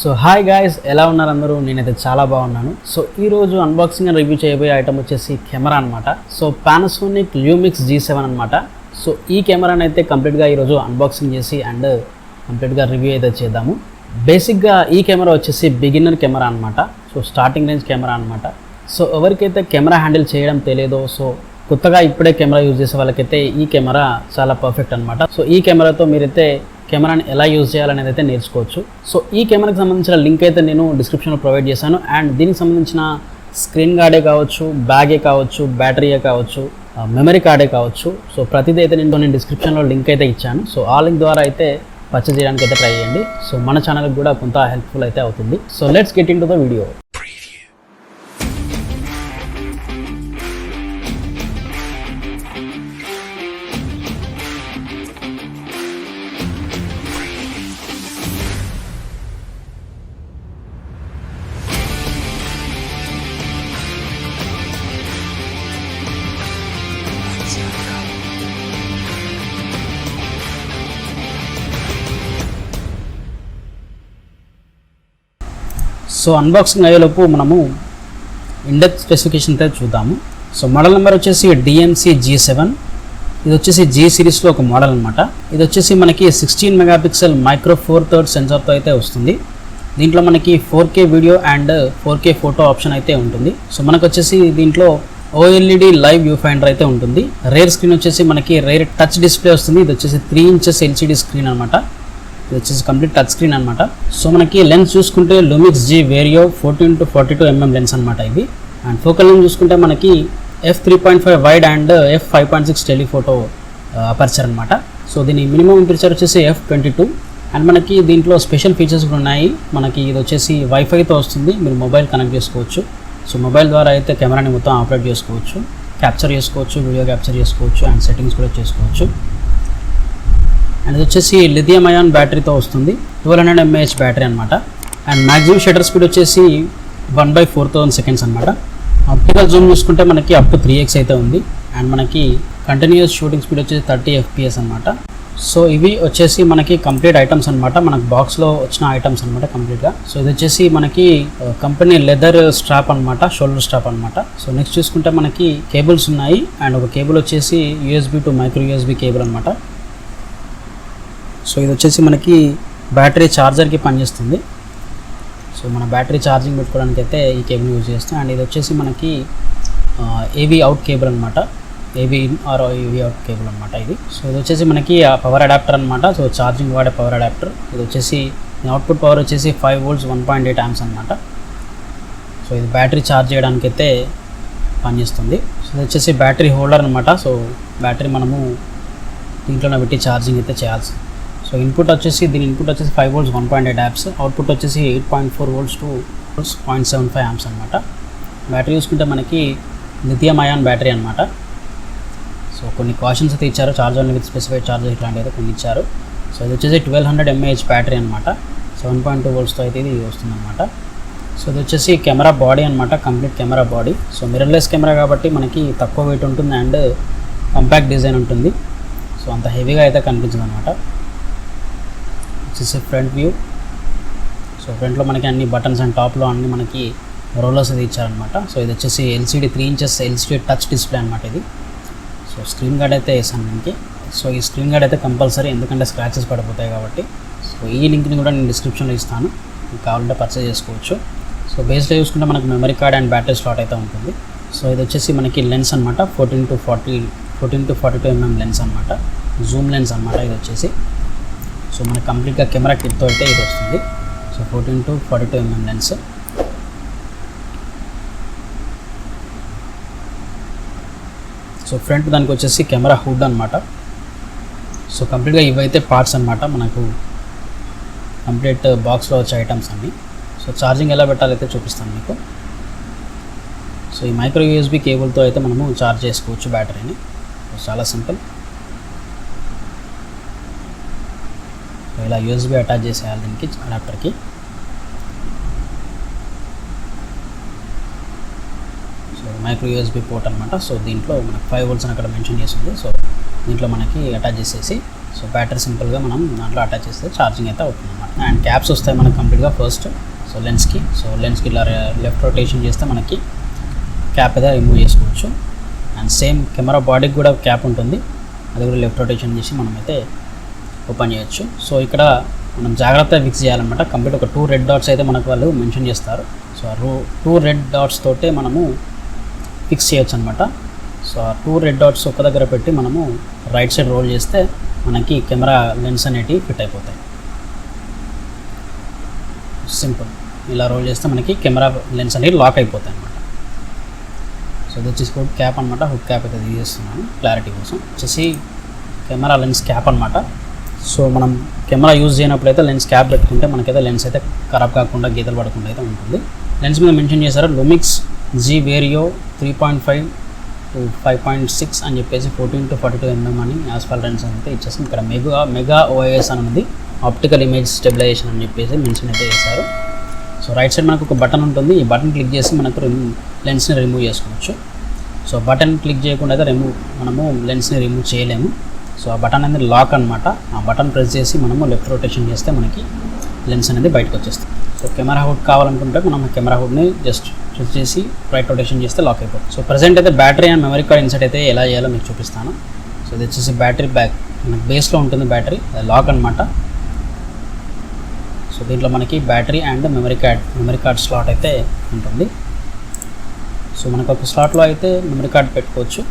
So hi guys, ఎలా ఉన్నారు అందరూ? నేనైతే చాలా బాగున్నాను. సో ఈ రోజు అన్బాక్సింగ్ అండ్ రివ్యూ చేయబోయే ఐటమ్ వచ్చేసి కెమెరా అనమాట. సో Panasonic Lumix G7 అనమాట. సో ఈ కెమెరాని అయితే కంప్లీట్గా ఈరోజు అన్బాక్సింగ్ చేసి అండ్ కంప్లీట్గా రివ్యూ అయితే చేద్దాము. బేసిక్గా ఈ కెమెరా వచ్చేసి బిగినర్ కెమెరా అనమాట. సో స్టార్టింగ్ రేంజ్ కెమెరా అనమాట. సో ఎవరికైతే కెమెరా హ్యాండిల్ చేయడం తెలియదో, సో కొత్తగా ఇప్పుడే కెమెరా యూజ్ చేసే వాళ్ళకైతే ఈ కెమెరా చాలా పర్ఫెక్ట్ అనమాట. సో ఈ కెమెరాతో మీరైతే కెమెరాని ఎలా యూజ్ చేయాలనేది అయితే నేర్చుకోవచ్చు. సో ఈ కెమెరాకి సంబంధించిన లింక్ అయితే నేను డిస్క్రిప్షన్లో ప్రొవైడ్ చేశాను. అండ్ దీనికి సంబంధించిన స్క్రీన్ గార్డే కావచ్చు, బ్యాగే కావచ్చు, బ్యాటరీయే కావచ్చు, మెమరీ కార్డే కావచ్చు. సో ప్రతిదీ అయితే నేను డిస్క్రిప్షన్లో లింక్ అయితే ఇచ్చాను. సో ఆ లింక్ ద్వారా అయితే పర్చేజ్ చేయడానికి అయితే ట్రై చేయండి. సో మన ఛానల్కి కూడా కొంత హెల్ప్ఫుల్ అయితే అవుతుంది. So let's get into the video. So unboxing అయ్యేలోపు మనము ఇండెక్స్ స్పెసిఫికేషన్ అయితే చూద్దాము. సో మోడల్ నెంబర్ వచ్చేసి DMC G7. ఇది వచ్చేసి G సిరీస్లో ఒక మోడల్ అనమాట. ఇది వచ్చేసి మనకి 16 మెగాపిక్సెల్ మైక్రో 4/3 సెన్సార్తో అయితే వస్తుంది. దీంట్లో మనకి 4K video and 4K photo option అయితే ఉంటుంది. సో మనకు వచ్చేసి దీంట్లో OLED లైవ్ వ్యూ ఫైండర్ అయితే ఉంటుంది. రేర్ స్క్రీన్ వచ్చేసి మనకి రేర్ టచ్ డిస్ప్లే వస్తుంది. ఇది వచ్చేసి 3 ఇంచెస్ LCD స్క్రీన్ అనమాట. ఇది వచ్చేసి కంప్లీట్ టచ్ స్క్రీన్ అనమాట. సో మనకి లెన్స్ చూసుకుంటే Lumix G వేరియో 14-42mm లెన్స్ అనమాట ఇది. అండ్ ఫోకల్ లెన్స్ చూసుకుంటే మనకి f3.5 wide and f5.6 telephoto aperture అనమాట. సో దీని మినిమం అపర్చర్ వచ్చేసి f22. అండ్ మనకి దీంట్లో స్పెషల్ ఫీచర్స్ కూడా ఉన్నాయి. మనకి ఇది వచ్చేసి వైఫైతో వస్తుంది. మీరు మొబైల్ కనెక్ట్ చేసుకోవచ్చు. సో మొబైల్ ద్వారా అయితే కెమెరాని మొత్తం ఆపరేట్ చేసుకోవచ్చు, క్యాప్చర్ చేసుకోవచ్చు, వీడియో క్యాప్చర్ చేసుకోవచ్చు అండ్ సెట్టింగ్స్ కూడా చేసుకోవచ్చు. అండ్ ఇది వచ్చేసి లిథియం అయాన్ బ్యాటరీతో వస్తుంది. 1200 mAh బ్యాటరీ అనమాట. అండ్ మ్యాక్సిమం షటర్ స్పీడ్ వచ్చేసి 1/4000 సెకండ్స్ అనమాట. ఆప్టికల్ జూమ్ చూసుకుంటే మనకి అప్ టు 3x అయితే ఉంది. అండ్ మనకి కంటిన్యూస్ షూటింగ్ స్పీడ్ వచ్చేసి 30 FPS అనమాట. సో ఇవి వచ్చేసి మనకి కంప్లీట్ ఐటమ్స్ అనమాట. మనకు బాక్స్లో వచ్చిన ఐటమ్స్ అనమాట కంప్లీట్గా. సో ఇది వచ్చేసి మనకి కంపెనీ లెదర్ స్ట్రాప్ అనమాట, షోల్డర్ స్ట్రాప్ అనమాట. సో నెక్స్ట్ చూసుకుంటే మనకి కేబుల్స్ ఉన్నాయి. అండ్ ఒక కేబుల్ వచ్చేసి USB to micro USB cable అనమాట. సో ఇది వచ్చేసి మనకి బ్యాటరీ ఛార్జర్కి పనిచేస్తుంది. సో మన బ్యాటరీ ఛార్జింగ్ పెట్టుకోవడానికి అయితే ఈ కేబుల్ యూజ్ చేస్తాం. అండ్ ఇది వచ్చేసి మనకి AV అవుట్ కేబుల్ అనమాట, AV in or AV out cable అనమాట ఇది. సో ఇది వచ్చేసి మనకి పవర్ అడాప్టర్ అనమాట. సో ఛార్జింగ్ వాడే పవర్ అడాప్టర్. ఇది వచ్చేసి అవుట్పుట్ పవర్ వచ్చేసి 5 volts 1.8 amps అనమాట. సో ఇది బ్యాటరీ ఛార్జ్ చేయడానికి అయితే పనిచేస్తుంది. సో ఇది వచ్చేసి బ్యాటరీ హోల్డర్ అనమాట. సో బ్యాటరీ మనము దీంట్లోనే పెట్టి ఛార్జింగ్ అయితే చేయాల్సి. సో ఇన్పుట్ వచ్చేసి దీని ఇన్పుట్ వచ్చేసి 5 volts 1.8 amps, అవుట్పుట్ వచ్చేసి 8.4 volts to 0.75 amps అనమాట. బ్యాటరీ చూసుకుంటే మనకి లిథియం అయాన్ బ్యాటరీ అనమాట. సో కొన్ని కాషన్స్ అయితే ఇచ్చారు, చార్జర్ విత్ స్పెసిఫైడ్ చార్జర్ ఇట్లాంటివి అయితే కొన్ని ఇచ్చారు. సో ఇది వచ్చేసి 1200 mAh బ్యాటరీ అనమాట. 7.2 voltsతో అయితే ఇది వస్తుందన్నమాట. సో ఇది వచ్చేసి కెమెరా బాడీ అనమాట, complete camera body. So mirrorless camera కాబట్టి మనకి తక్కువ వెయిట్ ఉంటుంది అండ్ కాంపాక్ట్ డిజైన్ ఉంటుంది. సో అంత హెవీగా అయితే కనిపించదు అనమాట. వచ్చేసి ఫ్రంట్ వ్యూ. సో ఫ్రంట్లో మనకి అన్ని బటన్స్ అండ్ టాప్లో అన్ని మనకి రోలర్స్ అది ఇచ్చారనమాట. సో ఇది వచ్చేసి LCD 3 inches LCD touch display అనమాట ఇది. సో స్క్రీన్ గార్డ్ అయితే వేసాను దీనికి. సో ఈ స్క్రీన్ గార్డ్ అయితే కంపల్సరీ, ఎందుకంటే స్క్రాచెస్ పడిపోతాయి కాబట్టి. సో ఈ లింక్ని కూడా నేను డిస్క్రిప్షన్లో ఇస్తాను, మీకు కావాలంటే పర్చేజ్ చేసుకోవచ్చు. సో బేస్లో చూసుకుంటే మనకు memory card and battery slot అయితే ఉంటుంది. సో ఇది వచ్చేసి మనకి లెన్స్ అనమాట, 14-42mm లెన్స్ అనమాట, జూమ్ లెన్స్ అనమాట ఇది వచ్చేసి. సో మనకి కంప్లీట్గా కెమెరా కిట్తో అయితే ఇది వస్తుంది. So 14-42mm lens. So front దానికి వచ్చేసి కెమెరా హుడ్ అనమాట. సో కంప్లీట్గా ఇవైతే పార్ట్స్ అనమాట మనకు కంప్లీట్ బాక్స్లో వచ్చే ఐటమ్స్ అన్నీ. సో ఛార్జింగ్ ఎలా పెట్టాలైతే చూపిస్తాను మీకు. సో ఈ మైక్రో USB కేబుల్తో అయితే మనము ఛార్జ్ చేసుకోవచ్చు బ్యాటరీని. సో చాలా సింపుల్. ఇలా USB అటాచ్ చేసేయాలి దీనికి, అడాప్టర్కి. సో మైక్రో USB పోర్ట్ అనమాట. సో దీంట్లో మనకు 5 volts అని అక్కడ మెన్షన్ చేస్తుంది. సో దీంట్లో మనకి అటాచ్ చేసేసి సో బ్యాటరీ సింపుల్గా మనం దాంట్లో అటాచ్ చేస్తే ఛార్జింగ్ అయితే అవుతుంది అన్నమాట. అండ్ క్యాప్స్ వస్తాయి మనకి కంప్లీట్గా ఫస్ట్. సో లెన్స్కి ఇలా లెఫ్ట్ రొటేషన్ చేస్తే మనకి క్యాప్ అయితే రిమూవ్ చేసుకోవచ్చు. అండ్ సేమ్ కెమెరా బాడీకి కూడా క్యాప్ ఉంటుంది, అది కూడా లెఫ్ట్ రొటేషన్ చేసి మనమైతే ఓపెన్ చేయొచ్చు. సో ఇక్కడ మనం జాగ్రత్తగా ఫిక్స్ చేయాలన్నమాట. కంప్లీట్ ఒక 2 రెడ్ డాట్స్ అయితే మనకు వాళ్ళు మెన్షన్ చేస్తారు. సో ఆ 2 రెడ్ డాట్స్ తోటే మనము ఫిక్స్ చేయొచ్చు అనమాట. సో ఆ 2 రెడ్ డాట్స్ ఒక దగ్గర పెట్టి మనము రైట్ సైడ్ రోల్ చేస్తే మనకి కెమెరా లెన్స్ అనేటివి ఫిట్ అయిపోతాయి. సింపుల్, ఇలా రోల్ చేస్తే మనకి కెమెరా లెన్స్ అనేవి లాక్ అయిపోతాయి అనమాట. సో ఇది వచ్చేసి హుడ్ క్యాప్ అనమాట. హుడ్ క్యాప్ అయితే తీసేస్తున్నాను క్లారిటీ కోసం. వచ్చేసి కెమెరా లెన్స్ క్యాప్ అనమాట. సో మనం కెమెరా యూజ్ చేయనప్పుడు అయితే లెన్స్ క్యాప్ పెట్టుకుంటే మనకైతే లెన్స్ అయితే ఖరాబ్ కాకుండా గీతలు పడకుండా అయితే ఉంటుంది. లెన్స్ మీద మెన్షన్ చేశారు Lumix G Vario 3.5 to 5.6 అని చెప్పేసి 14-42 mm అని యాస్ఫాల్ లెన్స్ అయితే ఇచ్చేసి ఇక్కడ మెగా OIS అని ఉంది, ఆప్టికల్ ఇమేజ్ స్టెబిలైజేషన్ అని చెప్పేసి మెన్షన్ అయితే చేశారు. సో రైట్ సైడ్ మనకు ఒక బటన్ ఉంటుంది, ఈ బటన్ క్లిక్ చేసి మనకు లెన్స్ని రిమూవ్ చేసుకోవచ్చు. సో బటన్ క్లిక్ చేయకుండా అయితే మనము లెన్స్ని రిమూవ్ చేయలేము. సో ఆ బటన్ అనేది లాక్ అనమాట. ఆ బటన్ ప్రెస్ చేసి మనము లెఫ్ట్ రొటేషన్ చేస్తే మనకి లెన్స్ అనేది బయటకు వచ్చేస్తుంది. సో కెమెరా హుడ్ కావాలనుకుంటే మనం కెమెరా హుడ్ని జస్ట్ ప్రెస్ చేసి రైట్ రొటేషన్ చేస్తే లాక్ అయిపోతుంది. సో ప్రజెంట్ అయితే battery and memory card insert అయితే ఎలా చేయాలో మీకు చూపిస్తాను. సో ఇది వచ్చేసి బ్యాటరీ బ్యాక్ మనకి బేస్లో ఉంటుంది బ్యాటరీ, అది లాక్ అనమాట. సో దీంట్లో మనకి battery and memory card slot అయితే ఉంటుంది. సో మనకు ఒక స్లాట్లో అయితే మెమరీ కార్డ్ పెట్టుకోవచ్చు.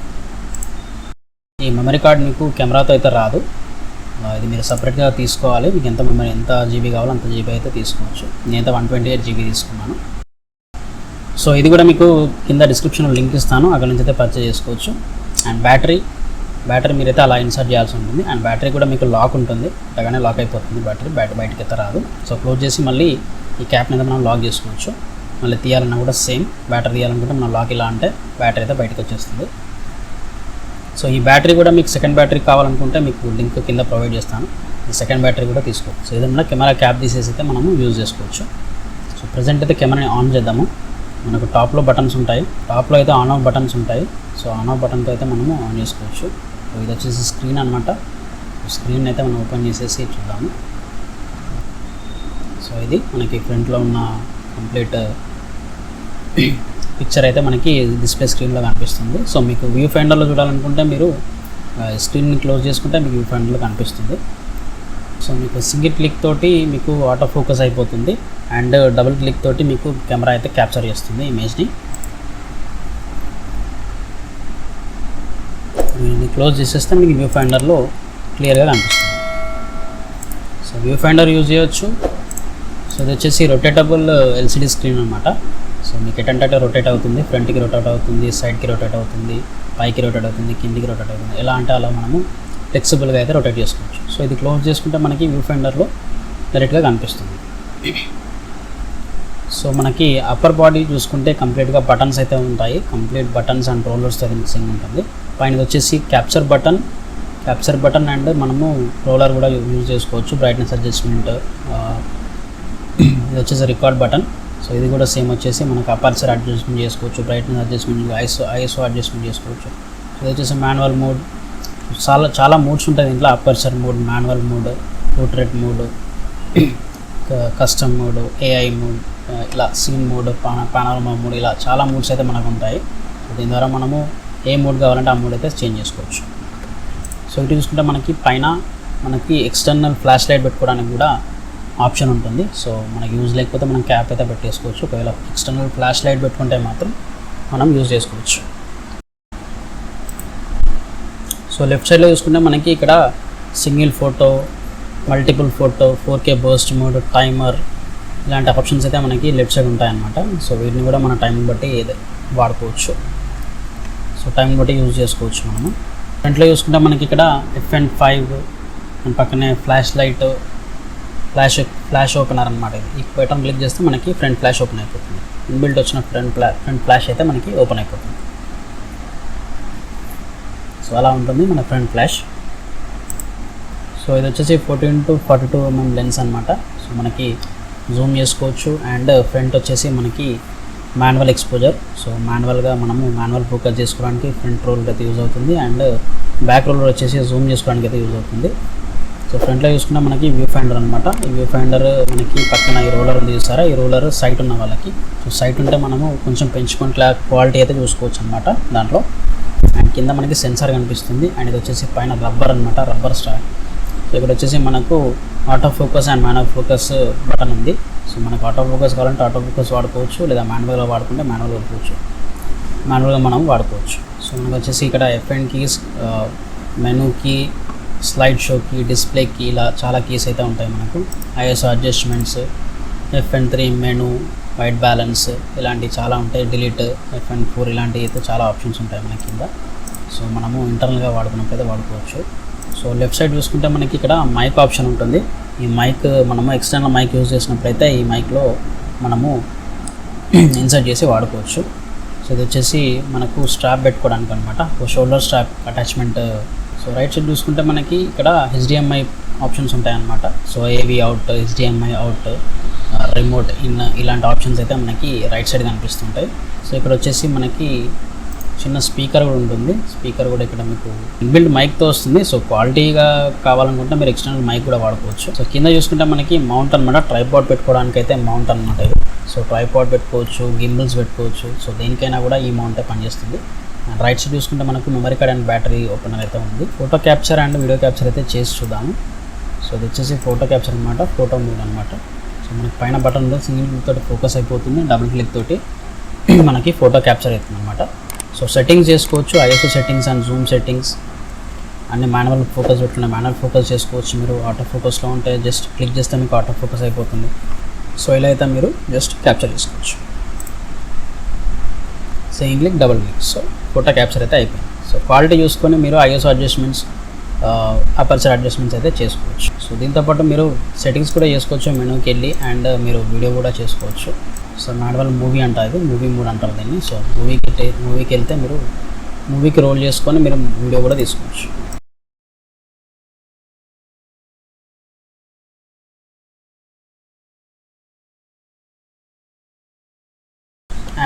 ఈ మెమరీ కార్డ్ మీకు కెమెరాతో అయితే రాదు, ఇది మీరు సపరేట్గా తీసుకోవాలి. మీకు ఎంత జీబీ కావాలో అంత జీబీ అయితే తీసుకోవచ్చు. నేనైతే 128 GB తీసుకున్నాను. సో ఇది కూడా మీకు కింద డిస్క్రిప్షన్లో లింక్ ఇస్తాను, అక్కడ నుంచి అయితే పర్చేజ్ చేసుకోవచ్చు. అండ్ బ్యాటరీ మీరైతే అలా ఇన్సర్ట్ చేయాల్సి ఉంటుంది. అండ్ బ్యాటరీ కూడా మీకు లాక్ ఉంటుంది, అలాగానే లాక్ అయిపోతుంది బ్యాటరీ బయటకి అయితే రాదు. సో క్లోజ్ చేసి మళ్ళీ ఈ క్యాప్ని అయితే మనం లాక్ చేసుకోవచ్చు. మళ్ళీ తీయాలన్నా కూడా సేమ్, బ్యాటరీ తీయాలనుకుంటే మనం లాక్ ఇలా అంటే బ్యాటరీ అయితే బయటకు వచ్చేస్తుంది. సో ఈ బ్యాటరీ కూడా మీకు సెకండ్ బ్యాటరీ కావాలనుకుంటే మీకు లింక్ కింద ప్రొవైడ్ చేస్తాను, ఈ సెకండ్ బ్యాటరీ కూడా తీసుకోవచ్చు. సో ఏదైనా కెమెరా క్యాప్ తీసేసి అయితే మనము యూజ్ చేసుకోవచ్చు. సో ప్రజెంట్ అయితే కెమెరాని ఆన్ చేద్దాము. మనకు టాప్లో బటన్స్ ఉంటాయి, టాప్లో అయితే ఆన్ ఆఫ్ బటన్స్ ఉంటాయి. సో ఆన్ ఆఫ్ బటన్తో అయితే మనము ఆన్ చేసుకోవచ్చు. సో ఇది వచ్చేసి స్క్రీన్ అనమాట. స్క్రీన్ అయితే మనం ఓపెన్ చేసేసి చూద్దాము. సో ఇది మనకి ఫ్రంట్లో ఉన్న కంప్లీట్ పిక్చర్ అయితే మనకి డిస్ప్లే స్క్రీన్లో కనిపిస్తుంది. సో మీకు వ్యూ ఫైండర్లో చూడాలనుకుంటే మీరు స్క్రీన్ని క్లోజ్ చేసుకుంటే మీకు వ్యూ ఫైండర్లో కనిపిస్తుంది. సో మీకు సింగిల్ క్లిక్ తోటి మీకు ఆటో ఫోకస్ అయిపోతుంది, అండ్ డబుల్ క్లిక్ తోటి మీకు కెమెరా అయితే క్యాప్చర్ చేస్తుంది ఇమేజ్ని. ఇది క్లోజ్ చేసేస్తే మీకు వ్యూ ఫైండర్లో క్లియర్గా కనిపిస్తుంది. సో వ్యూ ఫైండర్ యూజ్ చేయొచ్చు. సో ఇది వచ్చేసి రొటేటబుల్ LCD స్క్రీన్ అనమాట. సో మీకు ఎటంటే రొటేట్ అవుతుంది, ఫ్రంట్కి రొటేట్ అవుతుంది, సైడ్కి రొటేట్ అవుతుంది, పైకి రొటేట్ అవుతుంది, కిందికి రొటేట్ అవుతుంది. ఎలా అంటే అలా మనము ఫ్లెక్సిబుల్గా అయితే రొటేట్ చేసుకోవచ్చు. సో ఇది క్లోజ్ చేసుకుంటే మనకి వ్యూ ఫైండర్లో డైరెక్ట్గా కనిపిస్తుంది. సో మనకి అప్పర్ బాడీ చూసుకుంటే కంప్లీట్గా బటన్స్ అయితే ఉంటాయి, కంప్లీట్ బటన్స్ అండ్ రోలర్స్తో మిక్సింగ్ ఉంటుంది. పైన వచ్చేసి క్యాప్చర్ బటన్ అండ్ మనము రోలర్ కూడా యూజ్ చేసుకోవచ్చు. బ్రైట్నెస్ అడ్జస్ట్మెంట్, ఇది వచ్చేసి రికార్డ్ బటన్. సో ఇది కూడా సేమ్ వచ్చేసి మనకు అపర్చర్ అడ్జస్ట్మెంట్ చేసుకోవచ్చు, బ్రైట్నెస్ అడ్జస్ట్మెంట్, ఐఎస్ఓ అడ్జస్ట్మెంట్ చేసుకోవచ్చు. ఇది వచ్చేసి మాన్యువల్ మోడ్, చాలా మోడ్స్ ఉంటాయి దీంట్లో. Aperture mode, manual mode, portrait mode, custom mode, AI mode, ఇలా సీన్ మోడ్, పానోరమా మోడ్, ఇలా చాలా మోడ్స్ అయితే మనకు ఉంటాయి. దీని ద్వారా మనము ఏ మోడ్ కావాలంటే ఆ మోడ్ అయితే చేంజ్ చేసుకోవచ్చు. సో ఇటు చూసుకుంటే మనకి పైన మనకి ఎక్స్టర్నల్ ఫ్లాష్ లైట్ పెట్టుకోవడానికి కూడా ఆప్షన్ ఉంటుంది. సో మనకి యూజ్ లేకపోతే మనం క్యాప్ అయితే పెట్టేసుకోవచ్చు. ఒకవేళ ఎక్స్టర్నల్ ఫ్లాష్ లైట్ పెట్టుకుంటే మాత్రం మనం యూజ్ చేసుకోవచ్చు. సో లెఫ్ట్ సైడ్లో చూసుకుంటే మనకి ఇక్కడ single photo, multiple photo, 4K burst mode, timer, ఇలాంటి ఆప్షన్స్ అయితే మనకి లెఫ్ట్ సైడ్ ఉంటాయన్నమాట. సో వీటిని కూడా మన టైం బట్టి వాడుకోవచ్చు. సో టైం బట్టి యూజ్ చేసుకోవచ్చు మనము. ఫ్రంట్లో చూసుకుంటే మనకి ఇక్కడ FN5 అండ్ పక్కనే ఫ్లాష్ లైట్, ఫ్లాష్ ఓపెనర్ అనమాట. ఈ బటన్ క్లిక్ చేస్తే మనకి ఫ్రంట్ ఫ్లాష్ ఓపెన్ అయిపోతుంది. ఇన్బిల్ట్ వచ్చిన ఫ్రంట్ ఫ్లాష్ అయితే మనకి ఓపెన్ అయిపోతుంది. సో అలా ఉంటుంది మన ఫ్రంట్ ఫ్లాష్. సో ఇది వచ్చేసి 14-42 mm లెన్స్ అనమాట. సో మనకి జూమ్ చేసుకోవచ్చు. అండ్ ఫ్రంట్ వచ్చేసి మనకి మాన్యువల్ ఎక్స్పోజర్. సో మాన్యువల్గా మనము మాన్యువల్ ఫోకస్ చేసుకోవడానికి ఫ్రంట్ రోలర్ అయితే యూజ్ అవుతుంది. అండ్ బ్యాక్ రోలర్ వచ్చేసి జూమ్ చేసుకోవడానికి అయితే యూజ్ అవుతుంది. సో ఫ్రంట్లో చూసుకుంటే మనకి వ్యూ ఫైండర్ అనమాట. ఈ వ్యూ ఫైండర్ మనకి పక్కన ఈ రోలర్ ఉంది చూసారా, ఈ రోలర్ సైట్ ఉన్న వాళ్ళకి. సో సైట్ ఉంటే మనము కొంచెం పెంచుకొని క్వాలిటీ అయితే చూసుకోవచ్చు అనమాట దాంట్లో. అండ్ కింద మనకి సెన్సార్ కనిపిస్తుంది. అండ్ ఇది వచ్చేసి పైన రబ్బర్ అనమాట, రబ్బర్ స్టాండ్. సో ఇక్కడ వచ్చేసి మనకు auto focus and manual focus button ఉంది. సో మనకు ఆటో ఫోకస్ కావాలంటే ఆటో ఫోకస్ వాడుకోవచ్చు, లేదా మాన్యువల్గా వాడుకుంటే మాన్యువల్ వాడుకోవచ్చు, మాన్యువల్గా మనం వాడుకోవచ్చు. సో మనకు వచ్చేసి ఇక్కడ FN keys, menu key, slide show key, display key, ఇలా చాలా కీస్ అయితే ఉంటాయి మనకు. ISO adjustments, FN3 menu, white balance, ఇలాంటివి చాలా ఉంటాయి. డిలీట్, FN4 ఇలాంటివి అయితే చాలా ఆప్షన్స్ ఉంటాయి మన కింద. సో మనము ఇంటర్నల్గా వాడుకున్నప్పుడైతే వాడుకోవచ్చు. సో లెఫ్ట్ సైడ్ చూసుకుంటే మనకి ఇక్కడ మైక్ ఆప్షన్ ఉంటుంది. ఈ మైక్ మనము ఎక్స్టర్నల్ మైక్ యూజ్ చేసినప్పుడైతే ఈ మైక్లో మనము ఇన్సర్ట్ చేసి వాడుకోవచ్చు. సో ఇది వచ్చేసి మనకు స్ట్రాప్ పెట్టుకోవడానికి అనమాట, shoulder strap attachment. So right side చూసుకుంటే మనకి ఇక్కడ HDMI ఆప్షన్స్ ఉంటాయి అన్నమాట. So AV out, HDMI out, remote in, ఇలాంటి ఆప్షన్స్ అయితే మనకి రైట్ సైడ్ కనిపిస్తుంటాయి. సో ఇక్కడ వచ్చేసి మనకి చిన్న స్పీకర్ కూడా ఉంటుంది. స్పీకర్ కూడా ఇక్కడ మీకు ఇన్బిల్ట్ మైక్తో వస్తుంది. సో క్వాలిటీగా కావాలనుకుంటే మీరు ఎక్స్టర్నల్ మైక్ కూడా వాడుకోవచ్చు. సో కింద చూసుకుంటే మనకి మౌంట్ అనమాట, ట్రైపాడ్ పెట్టుకోవడానికి అయితే మౌంట్ అనమాట ఇది. సో ట్రైపాడ్ పెట్టుకోవచ్చు, గింబల్స్ పెట్టుకోవచ్చు. సో దేనికైనా కూడా ఈ మౌంటే పనిచేస్తుంది. అండ్ రైట్ సైడ్ చూసుకుంటే మనకు memory card and battery opener అయితే ఉంది. Photo capture and video capture అయితే చేసి చూద్దాము. సో ఇది వచ్చేసి ఫోటో క్యాప్చర్ అనమాట, ఫోటో మోడ్ అనమాట. సో మనకి పైన బటన్ ఉంది, సింగిల్ క్లిక్ తోటి ఫోకస్ అయిపోతుంది, డబుల్ క్లిక్ తోటి మనకి ఫోటో క్యాప్చర్ అవుతుంది అనమాట. సో సెట్టింగ్స్ చేసుకోవచ్చు, ISO settings and Zoom settings అన్ని. మాన్యువల్ ఫోకస్ పెట్టుకున్న మాన్యువల్ ఫోకస్ చేసుకోవచ్చు మీరు. ఆటో ఫోకస్లో ఉంటే జస్ట్ క్లిక్ చేస్తే మీకు ఆటో ఫోకస్ అయిపోతుంది. సో ఇలా అయితే మీరు జస్ట్ క్యాప్చర్ చేసుకోవచ్చు. Single click, double click, so photo capture అయితే అయిపోయింది. సో క్వాలిటీ చూసుకొని మీరు ISO అడ్జస్ట్మెంట్స్, అపర్చర్ అడ్జస్ట్మెంట్స్ అయితే చేసుకోవచ్చు. సో దీంతోపాటు మీరు సెట్టింగ్స్ కూడా చేసుకోవచ్చు మెనూకి వెళ్ళి, అండ్ మీరు వీడియో కూడా చేసుకోవచ్చు. సో మాన్యువల్ మూవీ అంటారు, మూవీ మోడ్ అంటారు దీన్ని. సో మూవీకి వెళ్తే మీరు మూవీకి రోల్ చేసుకొని మీరు వీడియో కూడా తీసుకోవచ్చు.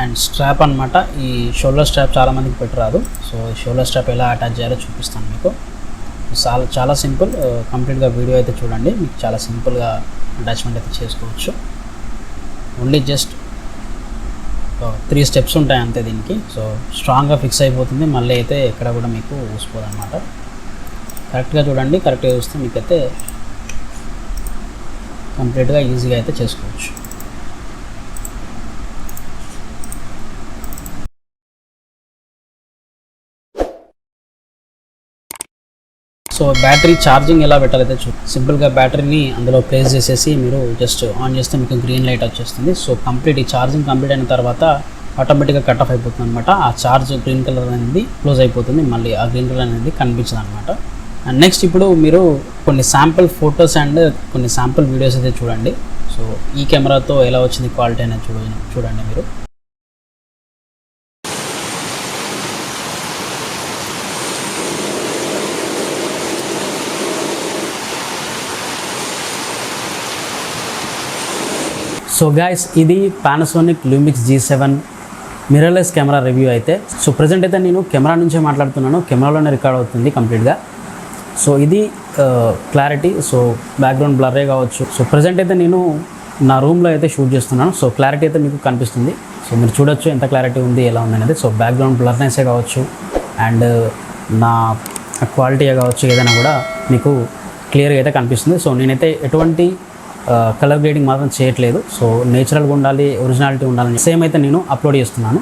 అండ్ స్ట్రాప్ అనమాట, ఈ షోల్డర్ స్ట్రాప్ చాలామందికి పెట్టరాదు. సో షోల్డర్ స్ట్రాప్ ఎలా అటాచ్ చేయాలో చూపిస్తాను మీకు. చాలా సింపుల్. కంప్లీట్గా వీడియో అయితే చూడండి, మీకు చాలా సింపుల్గా అటాచ్మెంట్ అయితే చేసుకోవచ్చు. ఓన్లీ జస్ట్ 3 స్టెప్స్ ఉంటాయి అంతే దీనికి. సో స్ట్రాంగ్గా ఫిక్స్ అయిపోతుంది, మళ్ళీ అయితే ఎక్కడ కూడా మీకు ఊసిపోదు అనమాట. కరెక్ట్గా చూడండి, కరెక్ట్గా చూస్తే మీకైతే కంప్లీట్గా ఈజీగా అయితే చేసుకోవచ్చు. సో బ్యాటరీ ఛార్జింగ్ ఎలా పెట్టాలైతే సింపుల్గా బ్యాటరీని అందులో ప్లేస్ చేసేసి మీరు జస్ట్ ఆన్ చేస్తే మీకు గ్రీన్ లైట్ వచ్చేస్తుంది. సో కంప్లీట్ ఈ ఛార్జింగ్ కంప్లీట్ అయిన తర్వాత ఆటోమేటిక్గా కట్ ఆఫ్ అయిపోతుంది అనమాట. ఆ ఛార్జ్ గ్రీన్ కలర్ అనేది క్లోజ్ అయిపోతుంది, మళ్ళీ ఆ గ్రీన్ కలర్ అనేది కనిపించదు అనమాట. అండ్ నెక్స్ట్ ఇప్పుడు మీరు కొన్ని శాంపుల్ ఫొటోస్ అండ్ కొన్ని శాంపుల్ వీడియోస్ అయితే చూడండి. సో ఈ కెమెరాతో ఎలా వచ్చింది క్వాలిటీ అనేది చూడండి మీరు. సో గైస్, ఇది Panasonic Lumix G7 mirrorless camera review అయితే. సో ప్రజెంట్ అయితే నేను కెమెరా నుంచే మాట్లాడుతున్నాను, కెమెరాలోనే రికార్డ్ అవుతుంది కంప్లీట్గా. సో ఇది క్లారిటీ, సో బ్యాక్గ్రౌండ్ బ్లర్రే కావచ్చు. సో ప్రజెంట్ అయితే నేను నా రూమ్లో అయితే షూట్ చేస్తున్నాను. సో క్లారిటీ అయితే మీకు కనిపిస్తుంది. సో మీరు చూడొచ్చు ఎంత క్లారిటీ ఉంది, ఎలా ఉంది అనేది. సో బ్యాక్గ్రౌండ్ బ్లర్నెస్సే కావచ్చు అండ్ నా క్వాలిటీ కావచ్చు, ఏదైనా కూడా మీకు క్లియర్గా అయితే కనిపిస్తుంది. సో నేనైతే ఎటువంటి కలర్ గ్రేడింగ్ మాత్రం చేయట్లేదు. సో నేచురల్గా ఉండాలి, ఒరిజినాలిటీ ఉండాలని సేమ్ అయితే నేను అప్లోడ్ చేస్తున్నాను.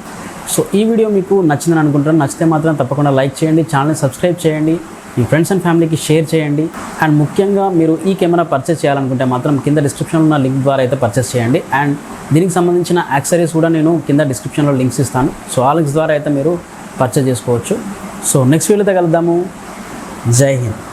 సో ఈ వీడియో మీకు నచ్చిందని అనుకుంటున్నాను. నచ్చితే మాత్రం తప్పకుండా లైక్ చేయండి, ఛానల్ని సబ్స్క్రైబ్ చేయండి, మీ ఫ్రెండ్స్ అండ్ ఫ్యామిలీకి షేర్ చేయండి. అండ్ ముఖ్యంగా మీరు ఈ కెమెరా పర్చేస్ చేయాలనుకుంటే మాత్రం కింద డిస్క్రిప్షన్లో ఉన్న లింక్ ద్వారా అయితే పర్చేస్ చేయండి. అండ్ దీనికి సంబంధించిన యాక్సెసరీస్ కూడా నేను కింద డిస్క్రిప్షన్లో లింక్స్ ఇస్తాను. సో ఆ లింక్స్ ద్వారా అయితే మీరు పర్చేస్ చేసుకోవచ్చు. సో నెక్స్ట్ వీడియోతో కలుద్దాము. జై హింద్.